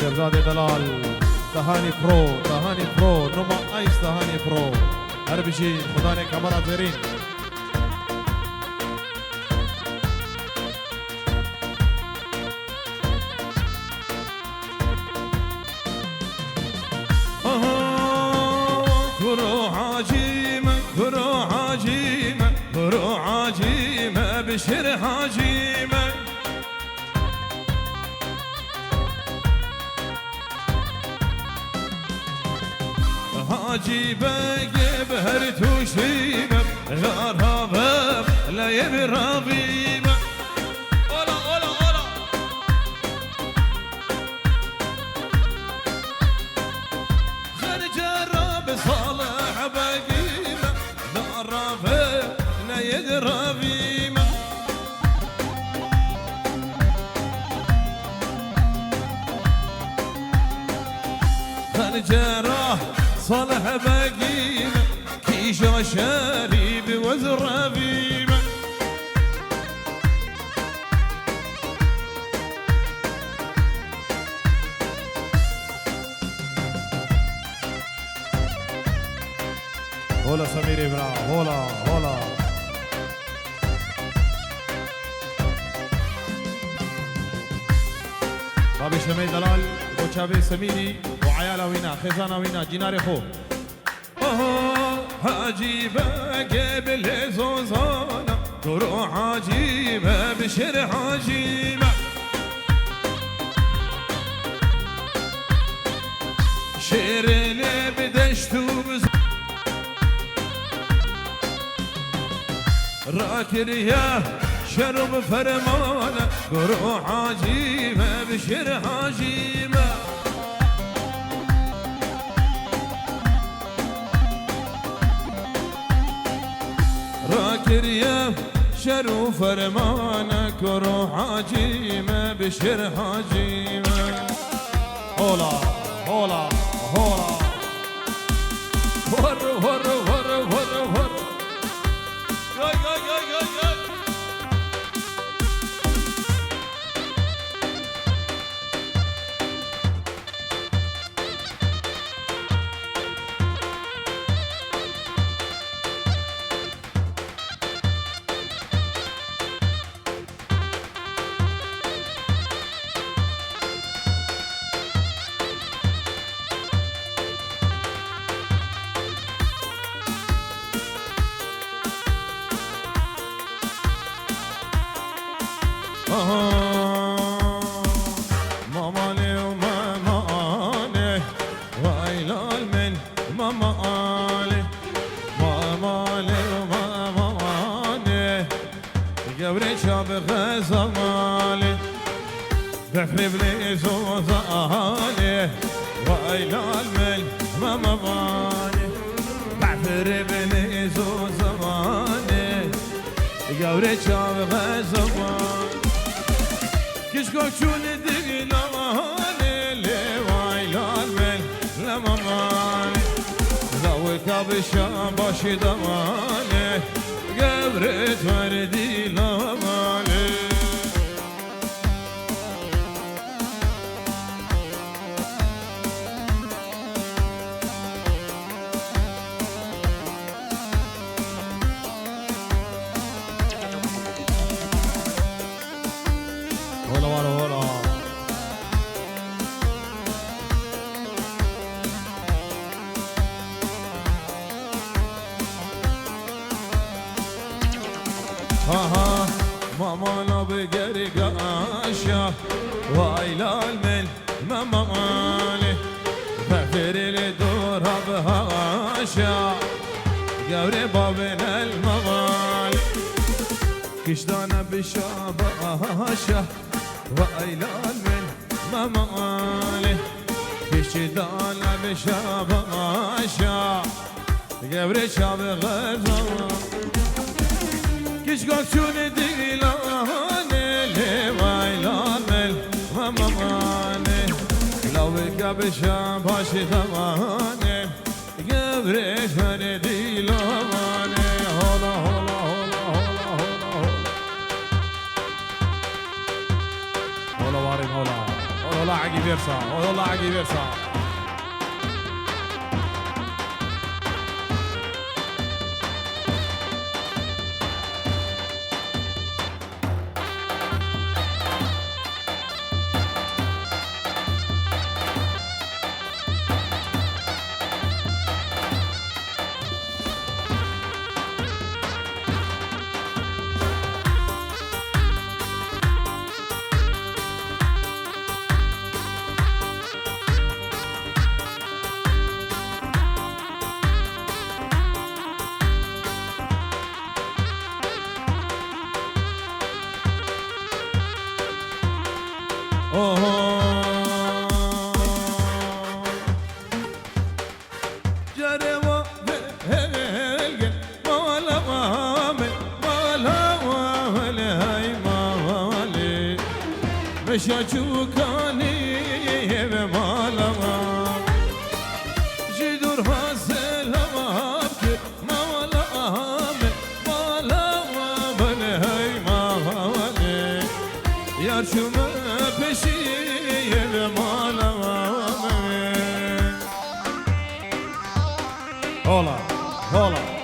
شهرزاد دلال دهانی برو نما ایس دهانی برو هر بشی خدا نه کمر زرین برو عجيمة بشر حجيمة حجيبة جبهر توشيمة غرابة لا يبي رغيمة أولا أولا أولا خرج الرب صالح بقيمة غرابة لا يدرى بيمة خرجره صالح بقيمة كيشا شريب وزر بيمة هولا سمير إبراهيم هولا بابي شمي دلال وشابي سميري وعيالا وينا خزانا وينا جناري خو عجيبة قبل زوزانا تروح عجيبة بشر عجيبة شير اللي بدشتو راكر يا شرب فرمانة تروح عجيبة بشر عجيبة راكر يا شرو فرمانك وروح عجيمة بشر حجيمة هولا ور يا ماماني وماماني وإلال من ماماني وماماني قبري شاب غزالي بحري بلي زوزاني وإلال من ماماني بحري بلي زوزاني قبري شاب غزالي كشكو شون دقلاني لوايلان من لماماني زوكا بشام باشي دماني قبرت وردي لماماني هولا ماما لا بقري قاشا وايلال من مامالي فكر لي دورها بهاشا قوري بابنا المغالي كشدانا بشاباشا وايلال من مامالي كشدانا بشاباشا قوري شاب غزال كشكوك شون ديلاني لوايلان مل ماماني لو بكبشان باشي ثماني قبري شون ديلاني هولا وارين هولا والله عقي بيرسا والله عقي بيرسا مشاچوکانی به مالما جدور حاصلم که مالام مالام بله های ماله یار شما پشی به مالام هلا هلا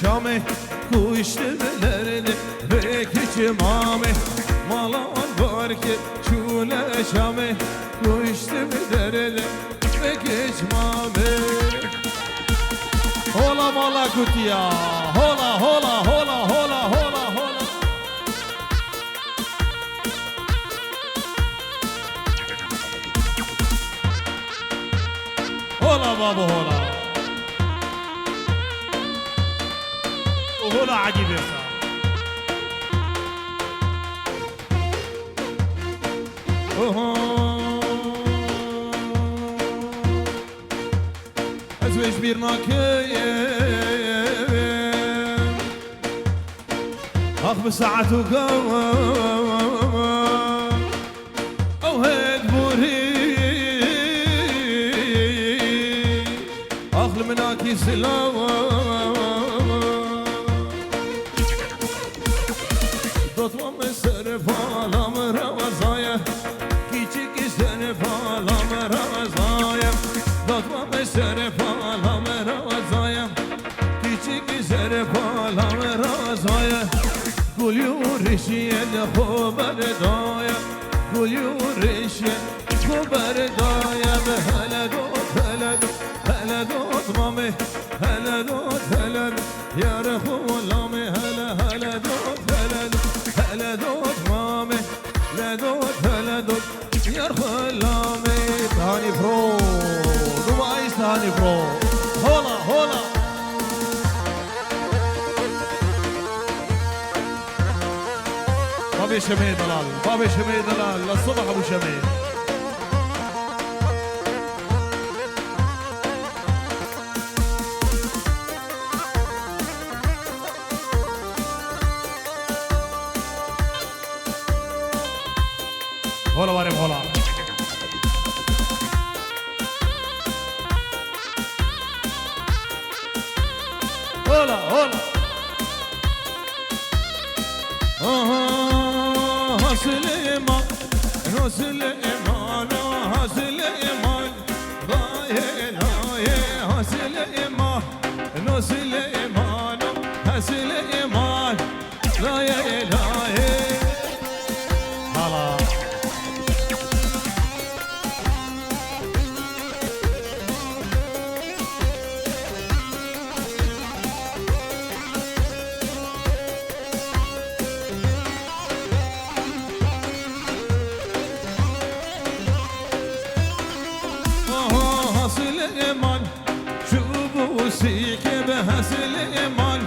شامه کشت بلرده به کچمامه مالان بار که چونه شامه کشت بلرده به کچمامه هلا مالا کتیا هلا هلا هلا هلا هلا هلا هلا بابا هلا وهلا عجيب يا صاحبي ازوش بيرناكيم اخ بساعة وقوم او هيد بوري اخل مناكي سلاوة دوتوام سرفالام روزايا كيچك سرفالام روزايا دوتوام سرفالام روزايا كيچك سرفالام روزايا گل یورشیه خبر دایا گل یورشیه خبر دایا به هلا دوت هلا دوت هلا دوت مامه هلا دوت هلا دوت یار خولامه هلا هلا دوت هلا دوت هلا دوت مامه هلا دوت هلا دوت یار خولامه تهاني برو نمايش تهاني برو هلا هلا بابي شميل دلال بابي شميل دلال للصبح ابو شميل هلا وارم هلا هلا هلا سليمان نو سليمان سليمان ضايع ضايع سليمان نو سليمان سليمان ضايع ضايع هلا سليمان شوفوا سيكي بها سليمان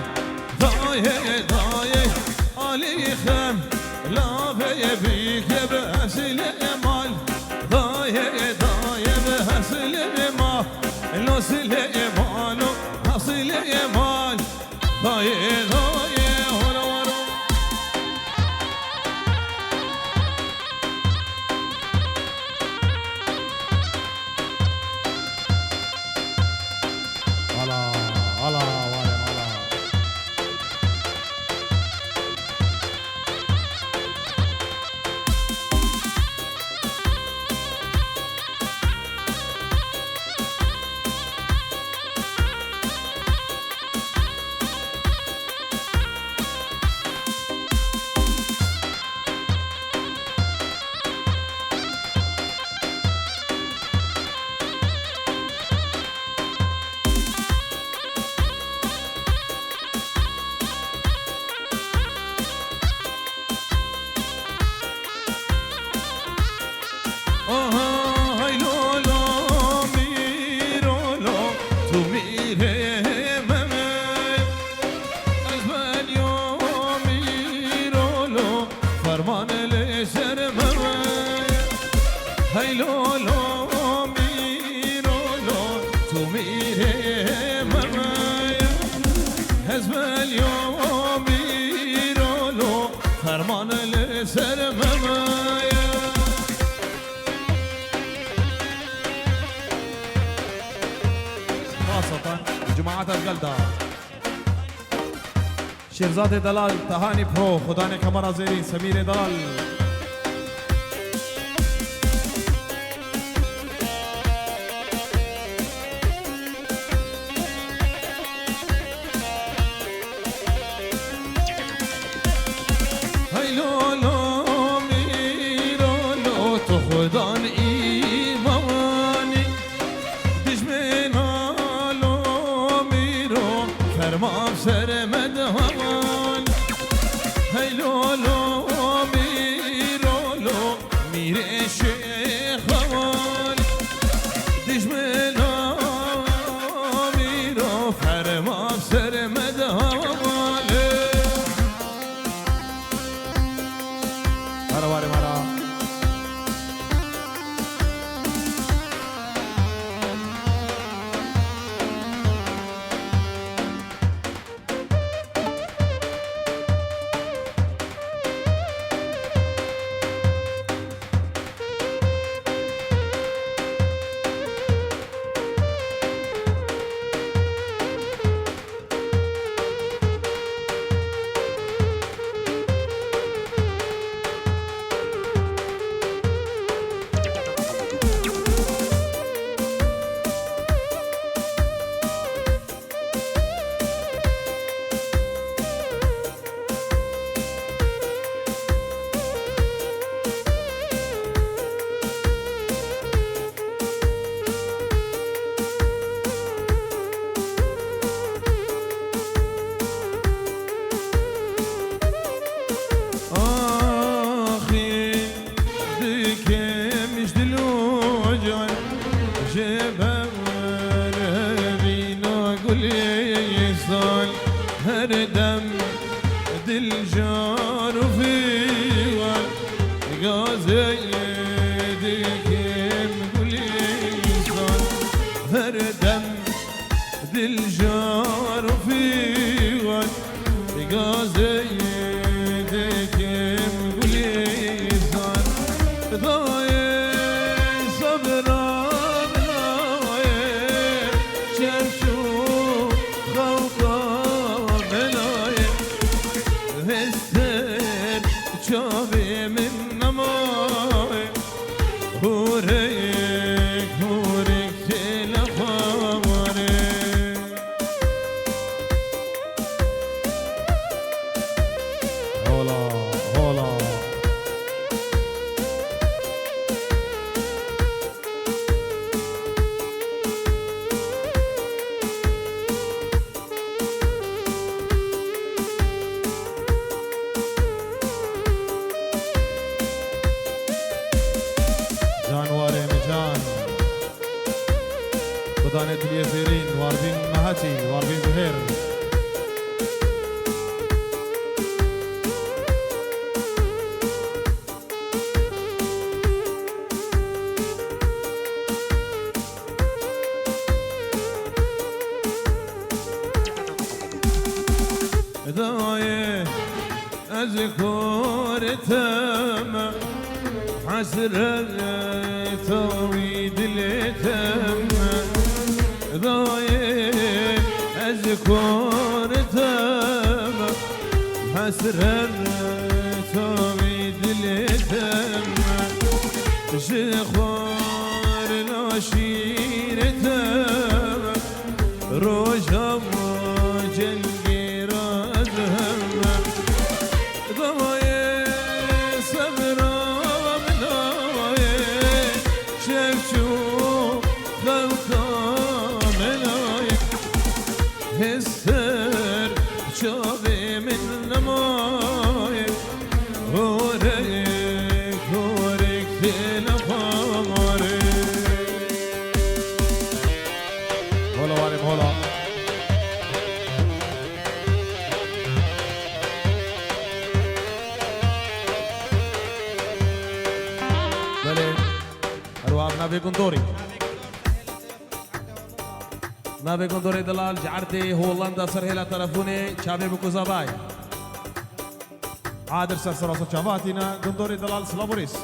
ضايع ضايع علي خام لا بيك بها سليمان ضايع ضايع بها سليمان لو سليمان سليمان ضايع ضايع ورا ورا هلا هلا وارم هلا هاي لولو ميرولو تو ميره ممن ازبال يوم ميرولو فرمان لسر ممن هاي لولو ميرولو تو ميره ممن ازبال يوم ميرولو فرمان لسر ممن خاصة جماعات القلدة شيرزاد دلال تهاني برو خداني كاميرا زيرين سمير دلال هاي لولو ميرولو تخدان إيماني دجمنا لو ميرو فرما بسر مدهوان هاي لولو ميرولو ميري شيخوان دجمنا ميرو فرما بسر مدهوان هلا وارم هلا هردم دل جار في غازي دكم قليسان هردم دل جار في غازي دكم قليسان بنت اليزيرين واربين مهاتي واربين بهير دايه أذكر تم حسرت ويد التم ضايع أذكر تم حسرت ويد التم شخور العشير تم روجه جنقي رادهم ضايع صبرا منايا شفشو خوكا منايا هستر شابي من نمايا هوريك هوريك تلفاماري هولا وارم هولا بله ارواب نابي قندوري نابي قندوري دلال جعرتي هولندا سرهلا تلفوني شابي بكوزاباي عادر سرسراسو شافاتينا قندوري دلال سلابوريس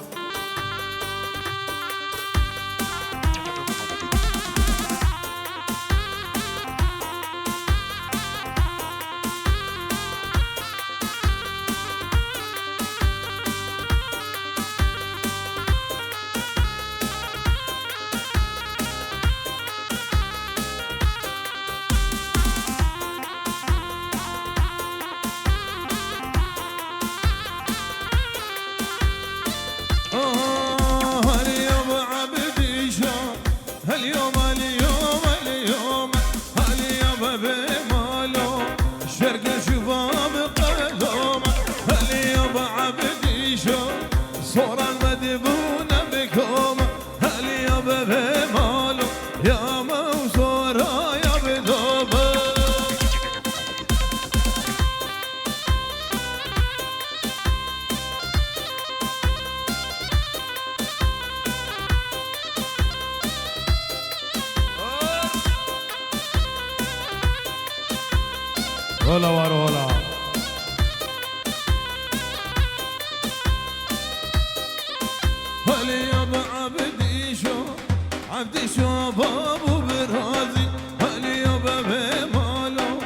صورا مدبونا بكم هل يا بابي مالو يا موصورا يا بدوبة هولا وارو هولا عبدي شو بابو برازي هل يا بابي مالو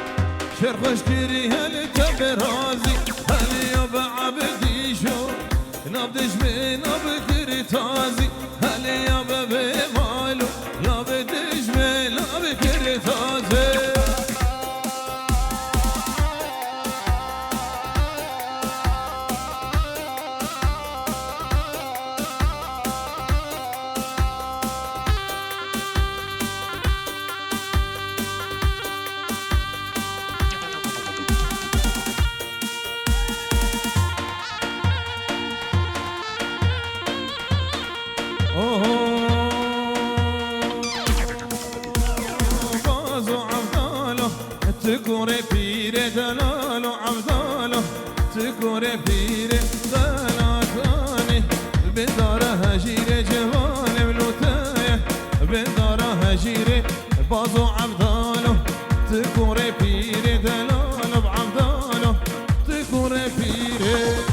شرف اشتري هل تبرازي هل يا بعبدي شو نبدش من بكري تازي هل يا بابي مالو نبدش من بكري تازي تكوري بيري دلالو عبدالو تكوري بيري دلالاني بدارة هجيري جوال ملوتاية بدارة هجيري بازو عبدالو تكوري بيري دلالو بعبدالو تكوري بيري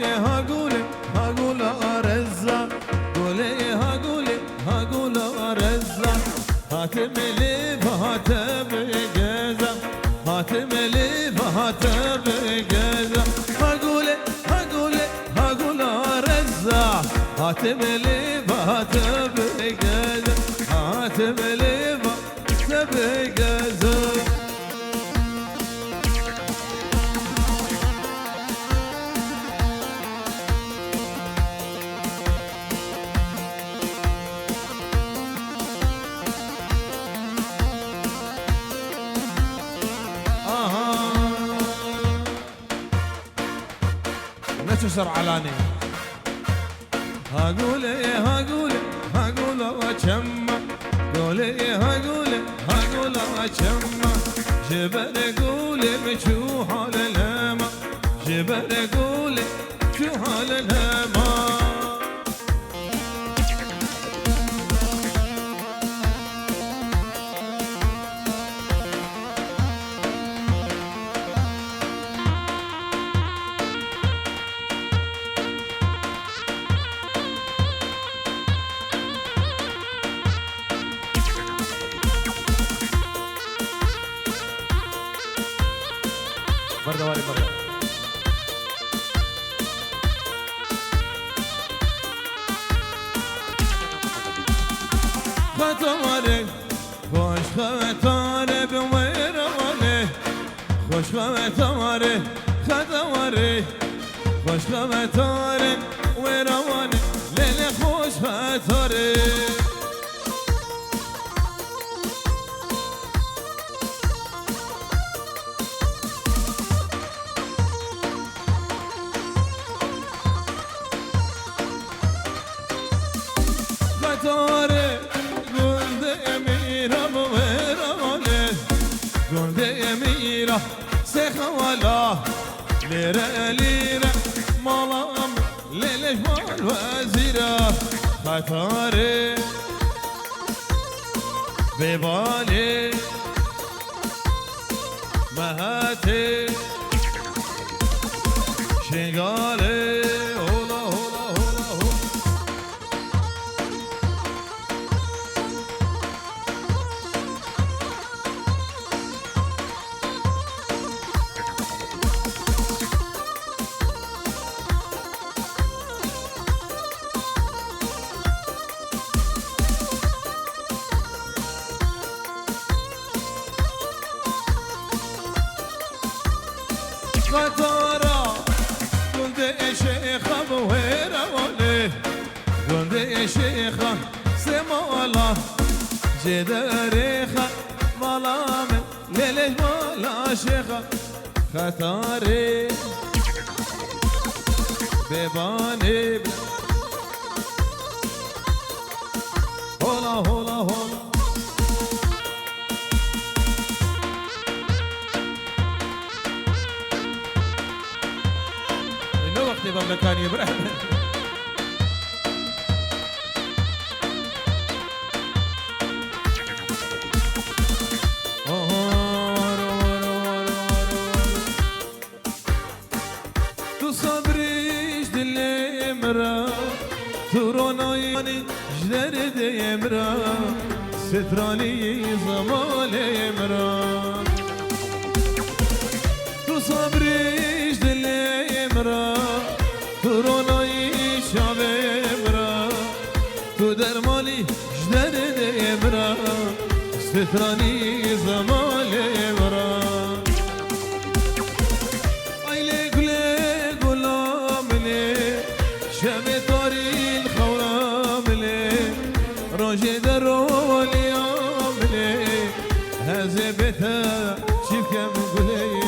ها قولي ها قول أرزا قولي ها قولي ها قول أرزا هاتملي بهاتبقزا هاتملي بهاتبقزا ها قولي ها قولي ها قول أرزا هاتملي بهاتبقزا هاتملي بهاتبقزا نتشر علاني ها قولي ها قولي ها قول وشمة قولي ها قولي ها قول وشمة جبل قولي مشوح على الهما جبل قولي مشوح على الهما برده واري برده خطواري خوش خطواري بويرواني خوش خطواري خطواري خوش خطواري ويرواني ليلي خوش خطواري خطواري قلد أميرة بويرواني قلد أميرة سيخوالا ليرة ليرة مالام ليلش والوزيرة خطاري ببالي مهاتي شنقالي هولا هولا هولا هولا خطارة قلت شيخة بويرة ولي قلت شيخة سمولا جدريخة ملامة ليلش مالا شيخة خطاري بباني هولا هولا هولا وقتي بملكاني ابراهيم تو صبریش دل امرا تو رونایی جدر دی امرا سترانی زمان امرا تو صبریش دل امرا تو رونایی شب امرا تو درمانی جدر دی امرا سترانی زمان امرا روجي درولي عملي هزبتها شيف كم قلي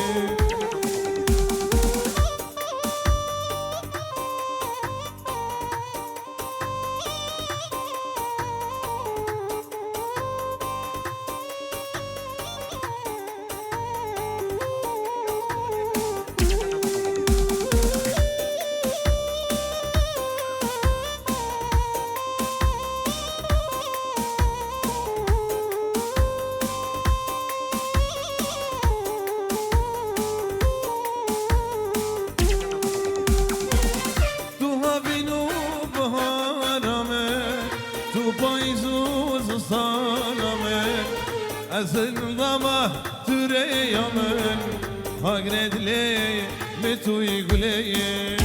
أزل ضمه تري يمن هاجرد لي متوي قلي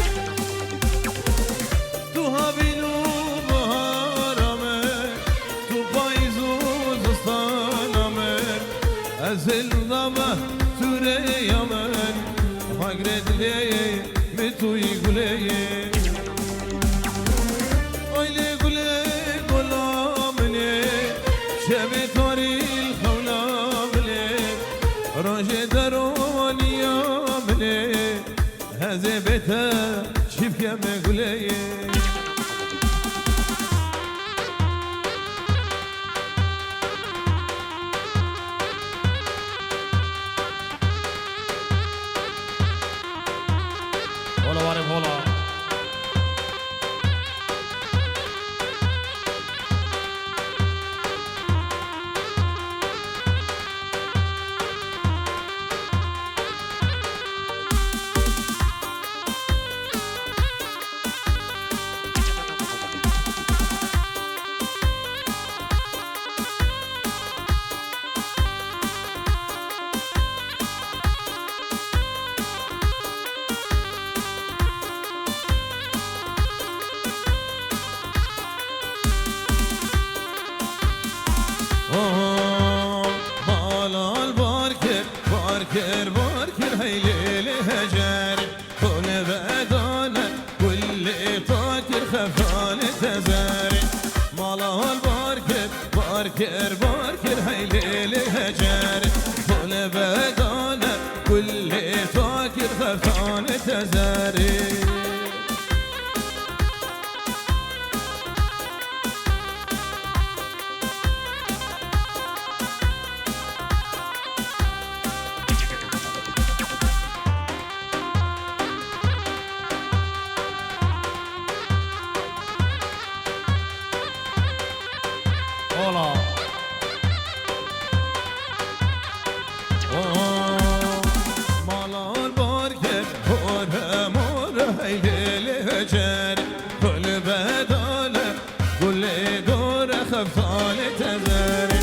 تو هابيلو بهارمه تو بايزو زستانمه أزل ضمه تري يمن هاجرد لي متوي قلي أيلي قلي قلامني شبي تاري الخولامني راجي دروني يامني هذا بيتا شبك يا مقلي هولا وارم هولا بالال باركر باركر باركر هاي ليلي هجر كل بدانه كل طاكر خفان تزاري مالال باركر باركر باركر هاي ليلي هجر كل بدانه كل طاكر خفان تزاري هولا مالال باركر هور مور هاي ليلي هجر كل بدانه كل دور خفان تزاري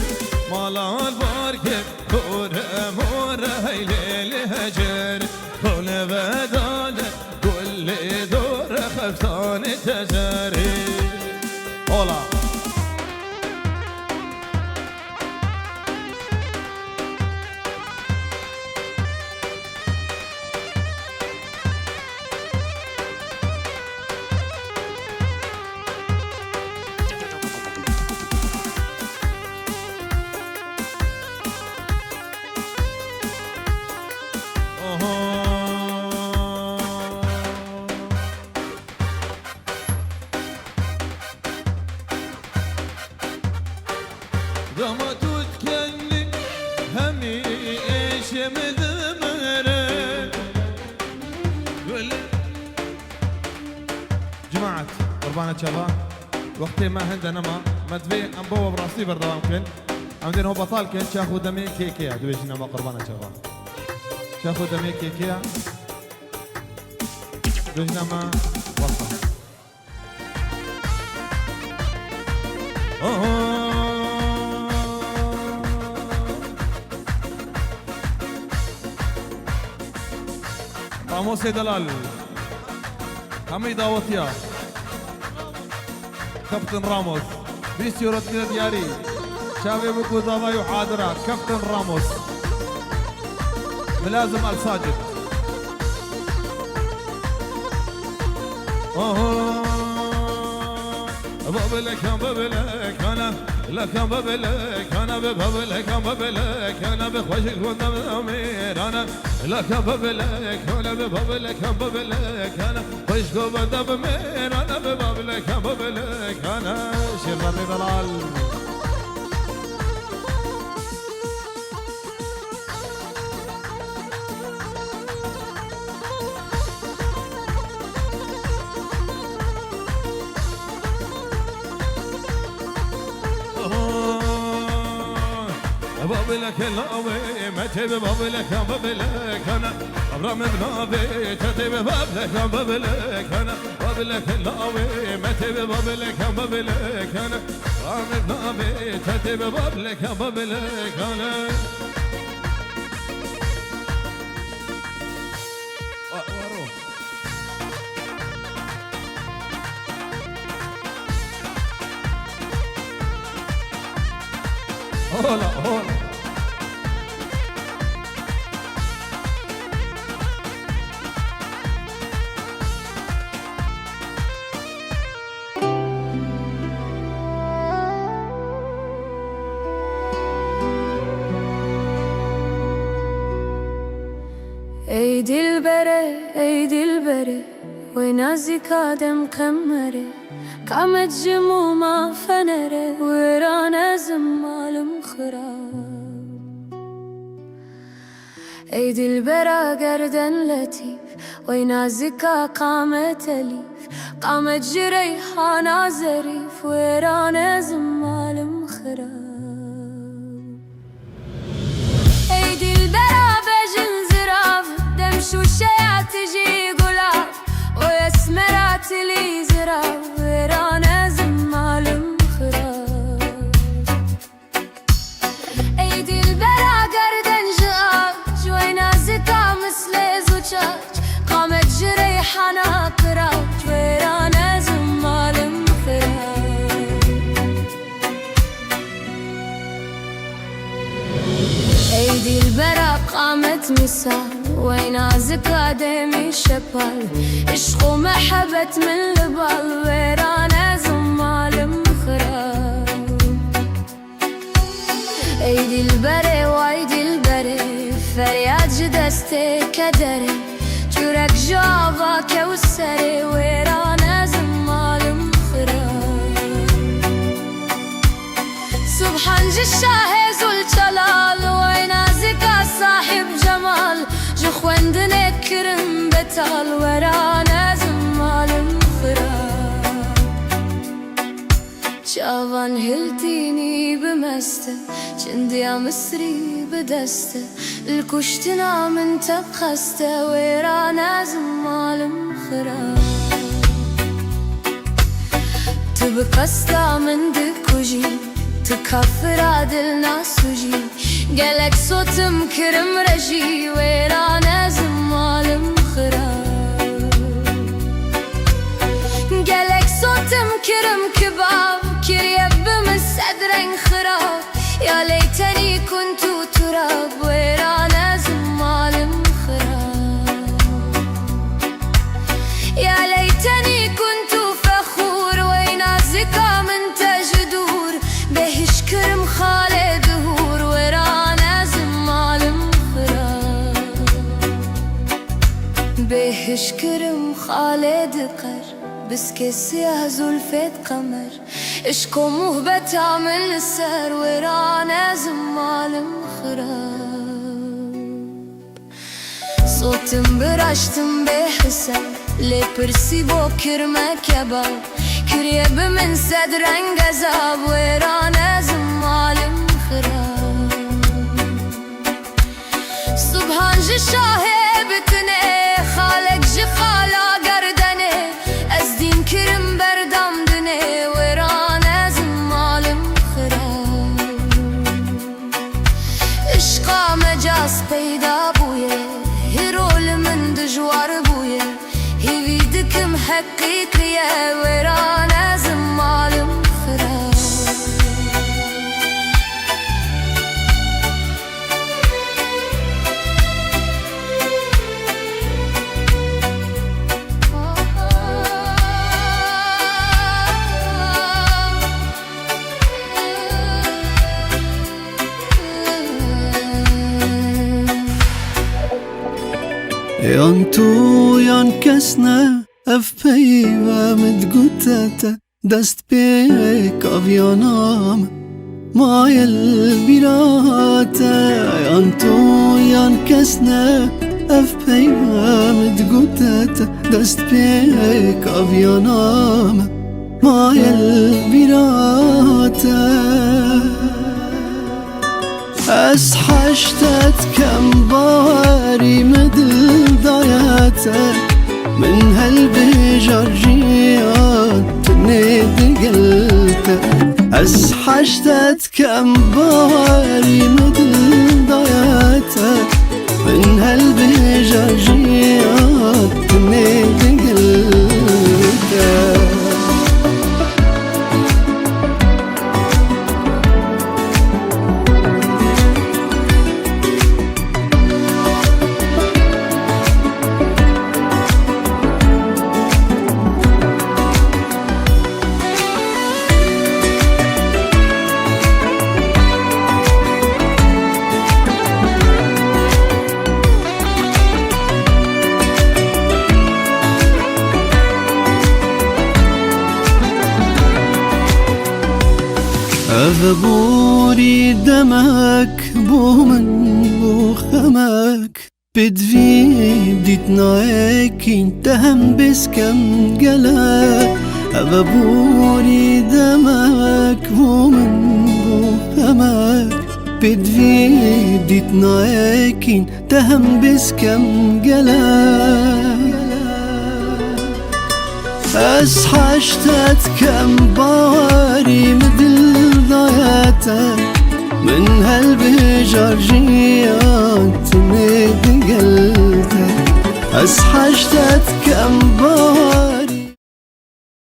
مالال باركر هور مور هاي ليلي هجر كل بدانه كل دور خفان تزاري هولا دما تتكلم همي ايش مدمره جماعة قربانة شباب وقتی ما هندنا ما تبي ام بابا براسي بردوام كن عندنا هو بطال كن شاخو دمي كيكيا دويجنا ما قربانة شباب شاخو دمي كيكيا دويجنا ما وصل راموس دلال حميد داوطيا كابتن راموس بيسيورة من دياري شافي بكو ضاوي وحاضرة كابتن راموس ملازم الساجد بابلك بابلك انا لك بابلك انا بابلك بابلك انا بخوشك ودمير انا لك بابلك انا بابلك بابلك انا خوشك ودمير انا بابلك بابلك انا شيرزادي دلال بابلك الهوي متى بابلك بابلك انا ابرم بنابي تتي بابلك بابلك انا بابلك لاوي متى بابلك بابلك انا رامي نابي تتي بابلك بابلك انا هولا هولا ای دلبره ای دلبره وینازی کادم قمره قامت جموما فنره ویران زمالم خراب ای دلبره گردن لطیف وینازی کا قامت الیف قامت جریحانا ظریف ویران زمالم خراب ای دلبره شوشيات تجي قلاب ويسمرات لي زراب ويرانا زمال مخراب ايدي البرا قردن جاب جوينا زكا مثل زوجاج قامت جريحانا قراج ويرانا زمال مخراب ايدي البرا قامت مثال وينازك دمي شبال عشق ومحبة من البال ويرانا زمال مخراب ايدي البري وايدي البري فرياد جدستي كدري جورك جافا كوسري ويرانا زمال مخراب سبحان جشاهي زلجلال وينازك صاحب جمال جخوندن كرم بتال ورانا زمال مخراب جوان هلتيني بمسته جندي مصري بدسته الكشتنا من تبخسته ورانا زمال مخراب تبقستا من دكوجي تكفر عدل ناسوجي قالك صوتم كرم رجي ويرانا زمال مخراب قالك صوتم كرم كباب كريب بمسعدرن خراب يا ليتني كنت تراب ويرانا زمال مخراب يا ليتني كنت فخور وينازك من تجدور بهش كرم خالد هور ورانا زمال مخراب بهش كرم خالد قر بس كسيه زلفت قمر اشكو مهبة من السر ورانا زمال مخراب صوتم برشتم بحسن لبرسي بو كرمه كباب كريب من صدرن غزاب ورانا زمال مخراب سبحان جشاهي بتنه خالق جخالا قردنه از دين كرم بردم دنه ورانا زمال مخراب عشقا مجاز پیدا بويه هرول من دجوار بويه هيفيدكم حقيقية ورانا زمال مخراب يان تو يان كسنا اف پیوه مدگوتت دست پیک آویانام مایل بیرات یان تو یان کسنه اف پیوه مدگوتت دست پیک آویانام مایل بیرات از حشتت کم باری مدل دایته من هل بجرجی أسحشتت كم بواري مثل ضياتك من هالبجاجيات ميت قلتك أذبوري دمك بو من بو خمك بدفي بديت نايكين تهم بس كم قلق أذبوري دمك بو من بو خمك بدفي بديت نايكين تهم بس كم قلق أسحشتت كم بواري مثل ضياتك من هالبجاجيات ميت قلتك أسحشتت كم بواري